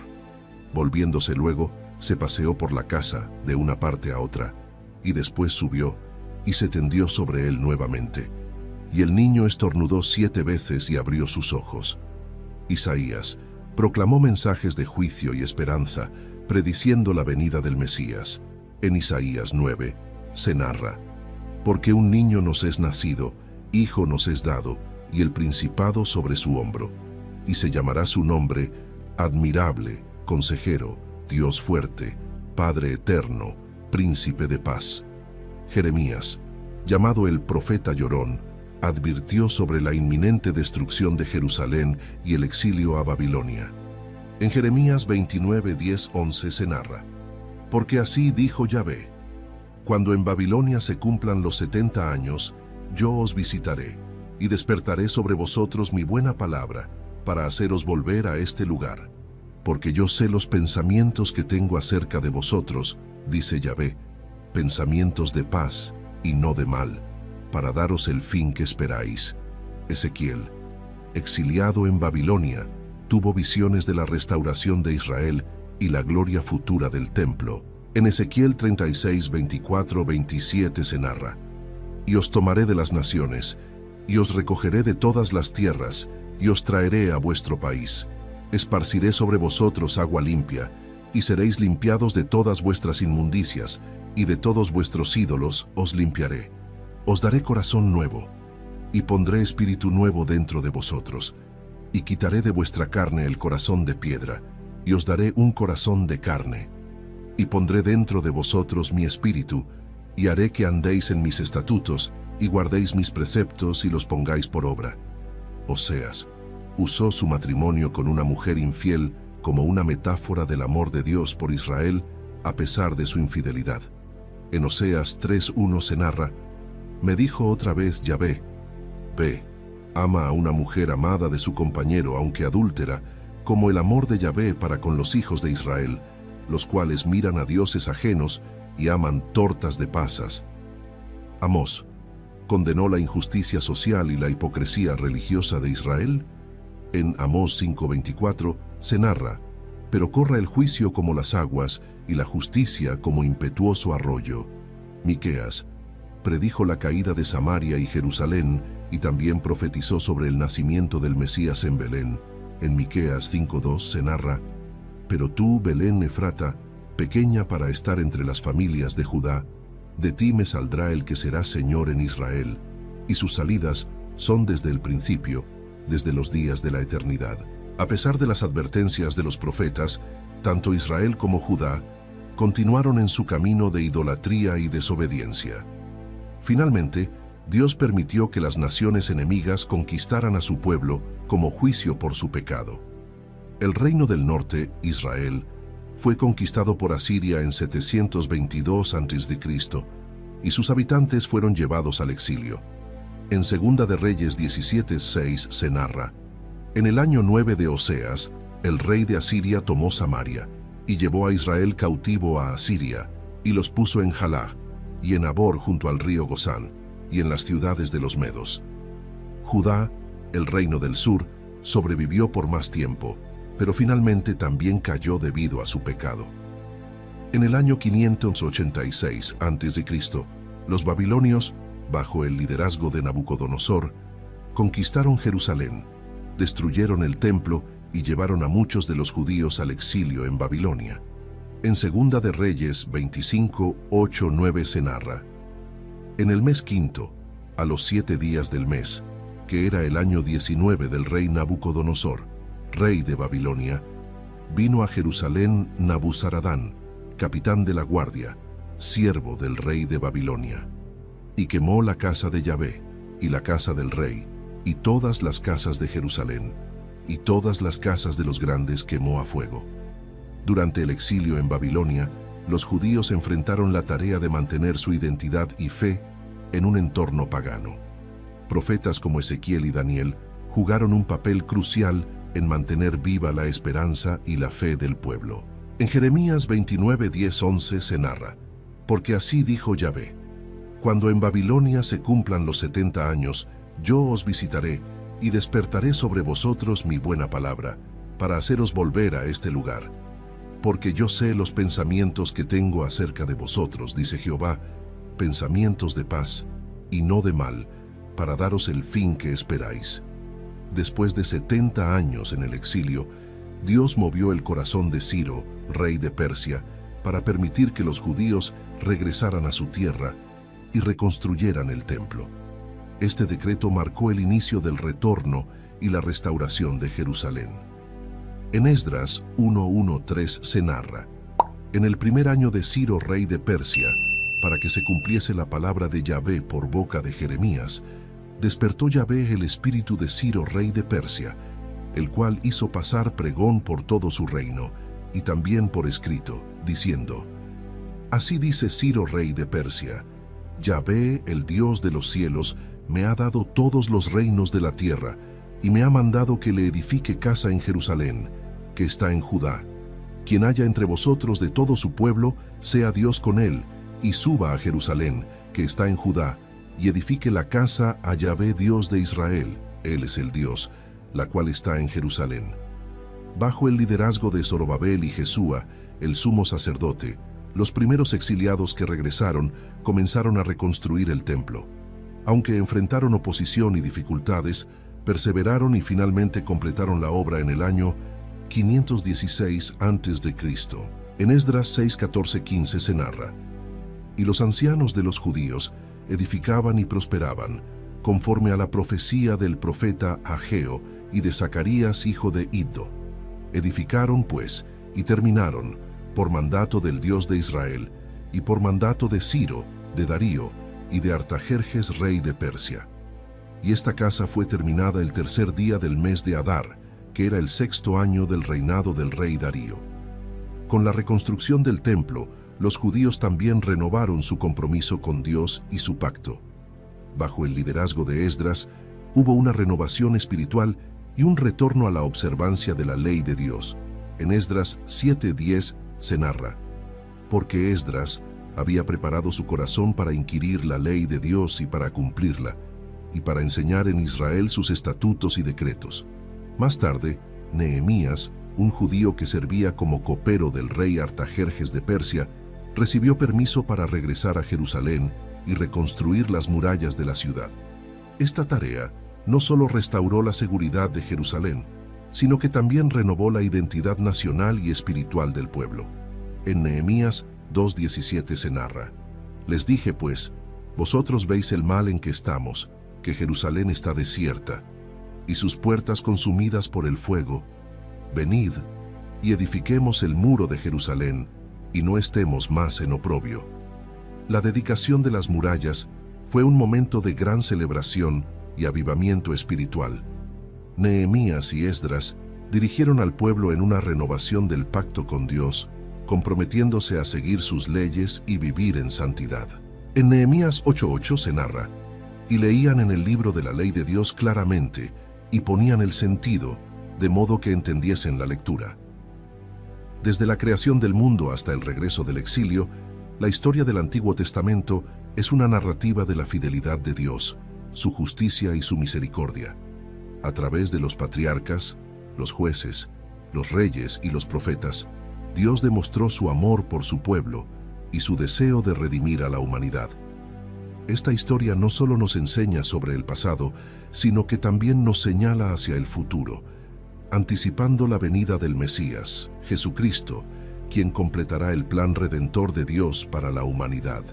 Volviéndose luego, se paseó por la casa de una parte a otra, y después subió y se tendió sobre él nuevamente. Y el niño estornudó 7 veces y abrió sus ojos. Isaías proclamó mensajes de juicio y esperanza, prediciendo la venida del Mesías. En Isaías 9 se narra: Porque un niño nos es nacido, hijo nos es dado, y el principado sobre su hombro. Y se llamará su nombre Admirable, Consejero, Dios fuerte, Padre eterno, Príncipe de paz. Jeremías, llamado el profeta llorón, advirtió sobre la inminente destrucción de Jerusalén y el exilio a Babilonia. En Jeremías 29:10-11 se narra: Porque así dijo Yahvé: Cuando en Babilonia se cumplan los 70 años, yo os visitaré, y despertaré sobre vosotros mi buena palabra, para haceros volver a este lugar. Porque yo sé los pensamientos que tengo acerca de vosotros, dice Yahvé, pensamientos de paz y no de mal, para daros el fin que esperáis. Ezequiel, exiliado en Babilonia, tuvo visiones de la restauración de Israel y la gloria futura del templo. En Ezequiel 36:24-27 se narra: Y os tomaré de las naciones, y os recogeré de todas las tierras, y os traeré a vuestro país. Esparciré sobre vosotros agua limpia, y seréis limpiados de todas vuestras inmundicias, y de todos vuestros ídolos os limpiaré. Os daré corazón nuevo, y pondré espíritu nuevo dentro de vosotros, y quitaré de vuestra carne el corazón de piedra, y os daré un corazón de carne. Y pondré dentro de vosotros mi espíritu, y haré que andéis en mis estatutos, y guardéis mis preceptos y los pongáis por obra. Oseas usó su matrimonio con una mujer infiel como una metáfora del amor de Dios por Israel a pesar de su infidelidad. En Oseas 3:1 se narra: Me dijo otra vez Yahvé: Ve, ama a una mujer amada de su compañero, aunque adúltera, como el amor de Yahvé para con los hijos de Israel, los cuales miran a dioses ajenos y aman tortas de pasas. Amós condenó la injusticia social y la hipocresía religiosa de Israel. En Amós 5:24 se narra: Pero corra el juicio como las aguas y la justicia como impetuoso arroyo. Miqueas predijo la caída de Samaria y Jerusalén y también profetizó sobre el nacimiento del Mesías en Belén. En Miqueas 5:2 se narra: Pero tú, Belén Efrata, pequeña para estar entre las familias de Judá, de ti me saldrá el que será Señor en Israel, y sus salidas son desde el principio, desde los días de la eternidad. A pesar de las advertencias de los profetas, tanto Israel como Judá continuaron en su camino de idolatría y desobediencia. Finalmente, Dios permitió que las naciones enemigas conquistaran a su pueblo como juicio por su pecado. El reino del norte, Israel, fue conquistado por Asiria en 722 a.C. y sus habitantes fueron llevados al exilio. En Segunda de Reyes 17:6 se narra: En el año 9 de Oseas, el rey de Asiria tomó Samaria y llevó a Israel cautivo a Asiria y los puso en Jalá y en Abor junto al río Gozán y en las ciudades de los medos. Judá, el reino del sur, sobrevivió por más tiempo, pero finalmente también cayó debido a su pecado. En el año 586 a.C., los babilonios, bajo el liderazgo de Nabucodonosor, conquistaron Jerusalén, destruyeron el templo y llevaron a muchos de los judíos al exilio en Babilonia. En Segunda de Reyes 25:8-9 se narra: En el mes quinto, a los 7 días del mes, que era el año 19 del rey Nabucodonosor, rey de Babilonia, vino a Jerusalén Nabuzaradán, capitán de la guardia, siervo del rey de Babilonia, y quemó la casa de Yahvé, y la casa del rey, y todas las casas de Jerusalén, y todas las casas de los grandes quemó a fuego. Durante el exilio en Babilonia, los judíos enfrentaron la tarea de mantener su identidad y fe en un entorno pagano. Profetas como Ezequiel y Daniel jugaron un papel crucial en mantener viva la esperanza y la fe del pueblo. En Jeremías 29, 10, 11 se narra: porque así dijo Yahvé, cuando en Babilonia se cumplan los 70 años, yo os visitaré y despertaré sobre vosotros mi buena palabra, para haceros volver a este lugar. Porque yo sé los pensamientos que tengo acerca de vosotros, dice Jehová, pensamientos de paz y no de mal, para daros el fin que esperáis. Después de 70 años en el exilio, Dios movió el corazón de Ciro, rey de Persia, para permitir que los judíos regresaran a su tierra y reconstruyeran el templo. Este decreto marcó el inicio del retorno y la restauración de Jerusalén. En Esdras 1:1-3 se narra: en el primer año de Ciro, rey de Persia, para que se cumpliese la palabra de Yahvé por boca de Jeremías, despertó Yahvé el espíritu de Ciro, rey de Persia, el cual hizo pasar pregón por todo su reino, y también por escrito, diciendo: así dice Ciro, rey de Persia, Yahvé, el Dios de los cielos, me ha dado todos los reinos de la tierra, y me ha mandado que le edifique casa en Jerusalén, que está en Judá. Quien haya entre vosotros de todo su pueblo, sea Dios con él, y suba a Jerusalén, que está en Judá, y edifique la casa a Yahvé, Dios de Israel, él es el Dios, la cual está en Jerusalén. Bajo el liderazgo de Zorobabel y Jesúa, el sumo sacerdote, los primeros exiliados que regresaron comenzaron a reconstruir el templo. Aunque enfrentaron oposición y dificultades, perseveraron y finalmente completaron la obra en el año 516 a.C. En Esdras 6, 14, 15 se narra: y los ancianos de los judíos edificaban y prosperaban, conforme a la profecía del profeta Ageo y de Zacarías, hijo de Iddo. Edificaron, pues, y terminaron, por mandato del Dios de Israel, y por mandato de Ciro, de Darío, y de Artajerjes, rey de Persia. Y esta casa fue terminada el tercer día del mes de Adar, que era el 6º año del reinado del rey Darío. Con la reconstrucción del templo, los judíos también renovaron su compromiso con Dios y su pacto. Bajo el liderazgo de Esdras, hubo una renovación espiritual y un retorno a la observancia de la ley de Dios. En Esdras 7:10 se narra: porque Esdras había preparado su corazón para inquirir la ley de Dios y para cumplirla, y para enseñar en Israel sus estatutos y decretos. Más tarde, Nehemías, un judío que servía como copero del rey Artajerjes de Persia, recibió permiso para regresar a Jerusalén y reconstruir las murallas de la ciudad. Esta tarea no solo restauró la seguridad de Jerusalén, sino que también renovó la identidad nacional y espiritual del pueblo. En Nehemías 2:17 se narra: les dije pues, vosotros veis el mal en que estamos, que Jerusalén está desierta, y sus puertas consumidas por el fuego. Venid, y edifiquemos el muro de Jerusalén, y no estemos más en oprobio. La dedicación de las murallas fue un momento de gran celebración y avivamiento espiritual. Nehemías y Esdras dirigieron al pueblo en una renovación del pacto con Dios, comprometiéndose a seguir sus leyes y vivir en santidad. En Nehemías 8:8 se narra: y leían en el libro de la ley de Dios claramente, y ponían el sentido, de modo que entendiesen la lectura. Desde la creación del mundo hasta el regreso del exilio, la historia del Antiguo Testamento es una narrativa de la fidelidad de Dios, su justicia y su misericordia. A través de los patriarcas, los jueces, los reyes y los profetas, Dios demostró su amor por su pueblo y su deseo de redimir a la humanidad. Esta historia no solo nos enseña sobre el pasado, sino que también nos señala hacia el futuro, anticipando la venida del Mesías, Jesucristo, quien completará el plan redentor de Dios para la humanidad.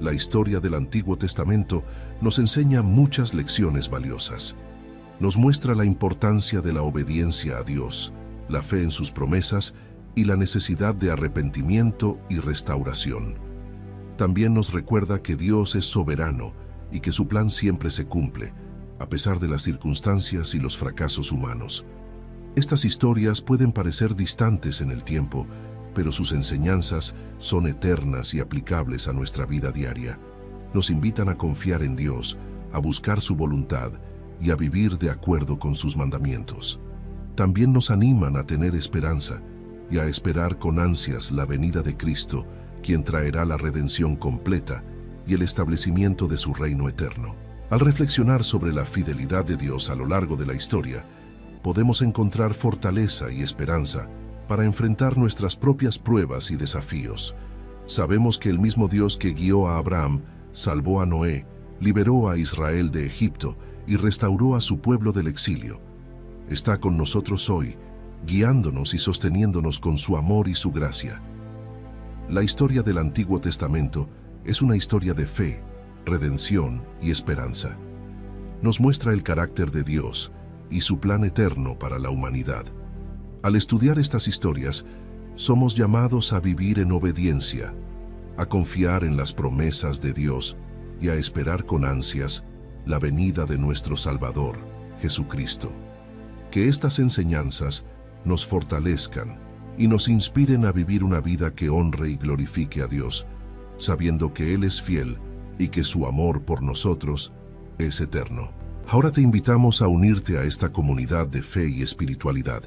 la historia del Antiguo Testamento nos enseña muchas lecciones valiosas. Nos muestra la importancia de la obediencia a Dios, la fe en sus promesas y la necesidad de arrepentimiento y restauración. También nos recuerda que Dios es soberano y que su plan siempre se cumple, a pesar de las circunstancias y los fracasos humanos. Estas historias pueden parecer distantes en el tiempo, pero sus enseñanzas son eternas y aplicables a nuestra vida diaria. Nos invitan a confiar en Dios, a buscar su voluntad y a vivir de acuerdo con sus mandamientos. También nos animan a tener esperanza y a esperar con ansias la venida de Cristo, quien traerá la redención completa y el establecimiento de su reino eterno. Al reflexionar sobre la fidelidad de Dios a lo largo de la historia, podemos encontrar fortaleza y esperanza para enfrentar nuestras propias pruebas y desafíos. Sabemos que el mismo Dios que guió a Abraham, salvó a Noé, liberó a Israel de Egipto y restauró a su pueblo del exilio, está con nosotros hoy, guiándonos y sosteniéndonos con su amor y su gracia. La historia del Antiguo Testamento es una historia de fe, redención y esperanza. Nos muestra el carácter de Dios y su plan eterno para la humanidad. Al estudiar estas historias, somos llamados a vivir en obediencia, a confiar en las promesas de Dios y a esperar con ansias la venida de nuestro Salvador, Jesucristo. Que estas enseñanzas nos fortalezcan y nos inspiren a vivir una vida que honre y glorifique a Dios, sabiendo que Él es fiel y que su amor por nosotros es eterno. Ahora te invitamos a unirte a esta comunidad de fe y espiritualidad,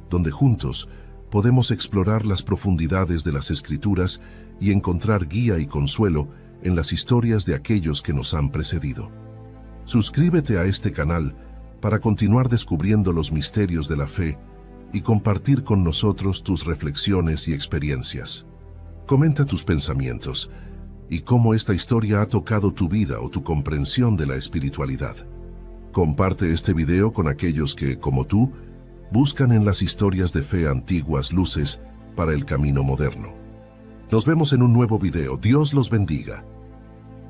donde juntos podemos explorar las profundidades de las Escrituras y encontrar guía y consuelo en las historias de aquellos que nos han precedido. Suscríbete a este canal para continuar descubriendo los misterios de la fe y compartir con nosotros tus reflexiones y experiencias. Comenta tus pensamientos y cómo esta historia ha tocado tu vida o tu comprensión de la espiritualidad. Comparte este video con aquellos que, como tú, buscan en las historias de fe antiguas luces para el camino moderno. Nos vemos en un nuevo video. Dios los bendiga.